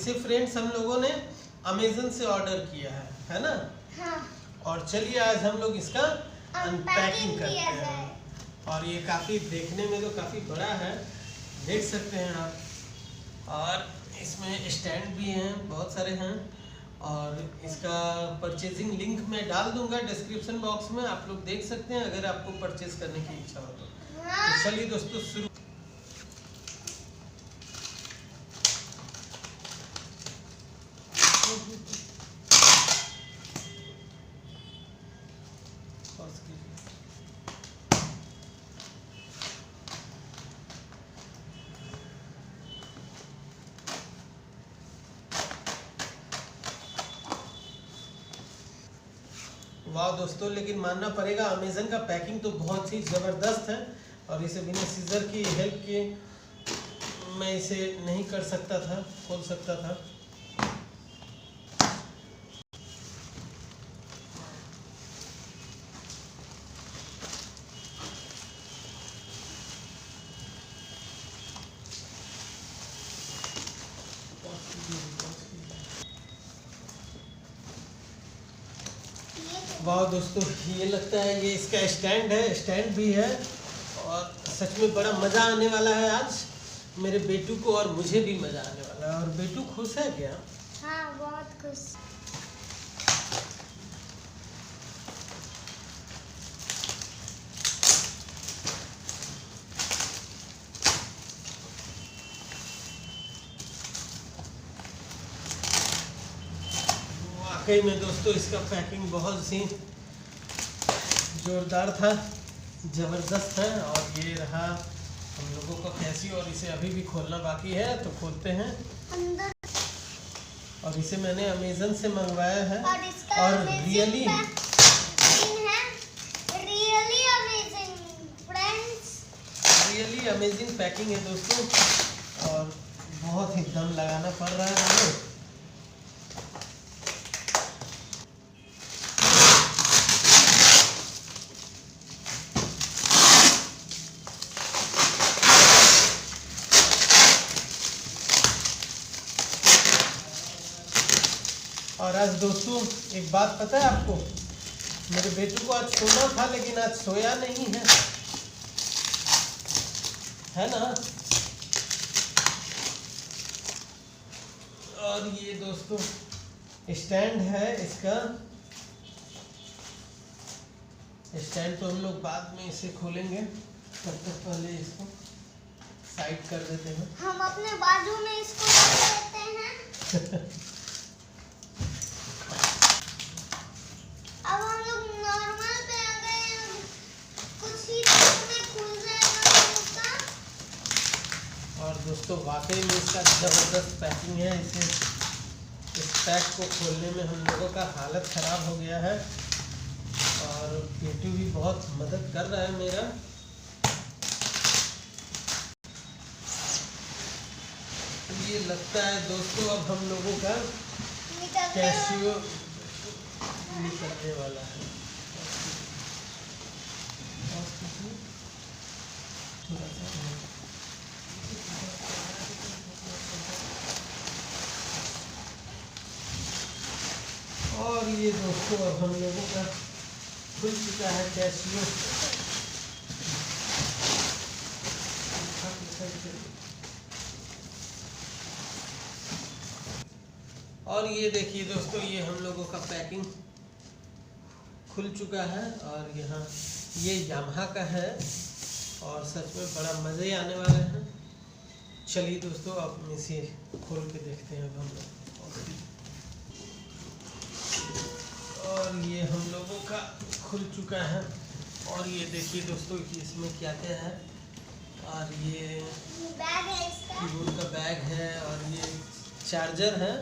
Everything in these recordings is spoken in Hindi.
इसे फ्रेंड्स हम लोगों ने अमेज़न से ऑर्डर किया है ना? हाँ। और चलिए आज हम लोग इसका अनपैकिंग करते हैं। और ये काफ़ी देखने में तो काफ़ी बड़ा है, देख सकते हैं आप। और इसमें स्टैंड भी हैं, बहुत सारे हैं। और इसका परचेजिंग लिंक मैं डाल दूंगा डिस्क्रिप्शन बॉक्स में, आप लोग देख सकते हैं अगर आपको परचेज करने की इच्छा हो तो चलिए दोस्तों शुरू। वाह दोस्तों, लेकिन मानना पड़ेगा अमेज़न का पैकिंग तो बहुत ही ज़बरदस्त है। और इसे बिना सीजर की हेल्प के मैं इसे नहीं कर सकता था, खोल सकता था। वाह दोस्तों, ये लगता है ये इसका स्टैंड है, स्टैंड भी है। और सच में बड़ा मज़ा आने वाला है आज मेरे बेटू को, और मुझे भी मज़ा आने वाला है। और बेटू खुश है क्या? हाँ, बहुत खुश। वाकई में दोस्तों इसका पैकिंग बहुत ही जोरदार था, ज़बरदस्त है। और ये रहा हम लोगों का कैसी, और इसे अभी भी खोलना बाकी है, तो खोलते हैं अंदर। और इसे मैंने अमेज़न से मंगवाया है और रियली अमेजिंग पैकिंग है दोस्तों। और बहुत ही दम लगाना पड़ रहा है हमें। और आज दोस्तों एक बात पता है आपको, मेरे बेटू को आज सोना था लेकिन आज सोया नहीं है ना? और ये दोस्तों स्टैंड है, इसका स्टैंड तो हम लोग बाद में इसे खोलेंगे, तब तक पहले इसको साइड कर देते हैं। हम अपने बाजू में इसको रख देते हैं। अब हम लोग नॉर्मल पे आ गए हैं, कुछ ही देर में खुल जाएगा इसका। और दोस्तों वाकई में इसका ज़बरदस्त पैकिंग है। इस पैक को खोलने में हम लोगों का हालत ख़राब हो गया है। और बेटू भी बहुत मदद कर रहा है मेरा। ये लगता है दोस्तों अब हम लोगों का कैशियो निकलने वाला है। और ये दोस्तों अब हम लोगों का खुल चुका है कैशियो। और ये देखिए दोस्तों, ये हम लोगों का पैकिंग खुल चुका है। और यहाँ ये यामाहा का है और सच में बड़ा मज़े आने वाले हैं। चलिए दोस्तों अब इसे खोल के देखते हैं अब हम लोग। और ये हम लोगों का खुल चुका है। और ये देखिए दोस्तों कि इसमें क्या क्या है। और ये बैग है, इसका कीबोर्ड का बैग है। और ये चार्जर है।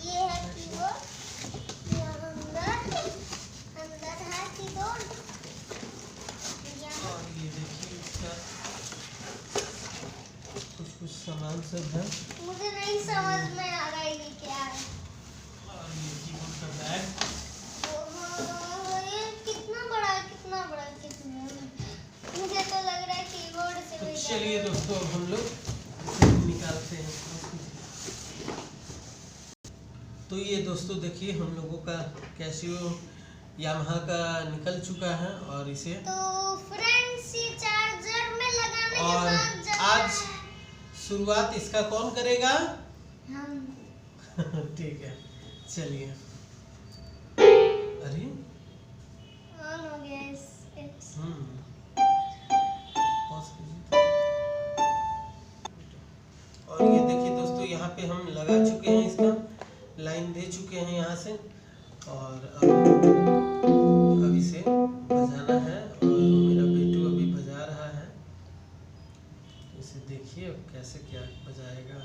ये है कीबोर्ड, अंदर है कीबोर्ड। और ये देखिए इसका कुछ सामान सब है। मुझे नहीं समझ में आ रहा है ये क्या है। और ये कीबोर्ड का बैग। ये कितना बड़ा है, कितना बड़ा है, कितना, मुझे तो लग रहा है कीबोर्ड से भी। चलिए दोस्तों अब हम लोग इसे निकालते हैं। तो ये दोस्तों देखिए हम लोगों का कैसियो यामाहा का निकल चुका है और इसे तो फ्रेंड्स ये चार्जर में लगाने के और बाद जब आज शुरुआत इसका कौन करेगा? हम ठीक है चलिए। अरे ऑन हो गया इट्स pause कीजिए। और ये देखिए दोस्तों यहाँ पे हम लगा चुके हैं, इसका लाइन दे चुके हैं यहाँ से और अब इसे बजाना है और मेरा बेटू अभी बजा रहा है। इसे देखिए अब कैसे क्या बजाएगा।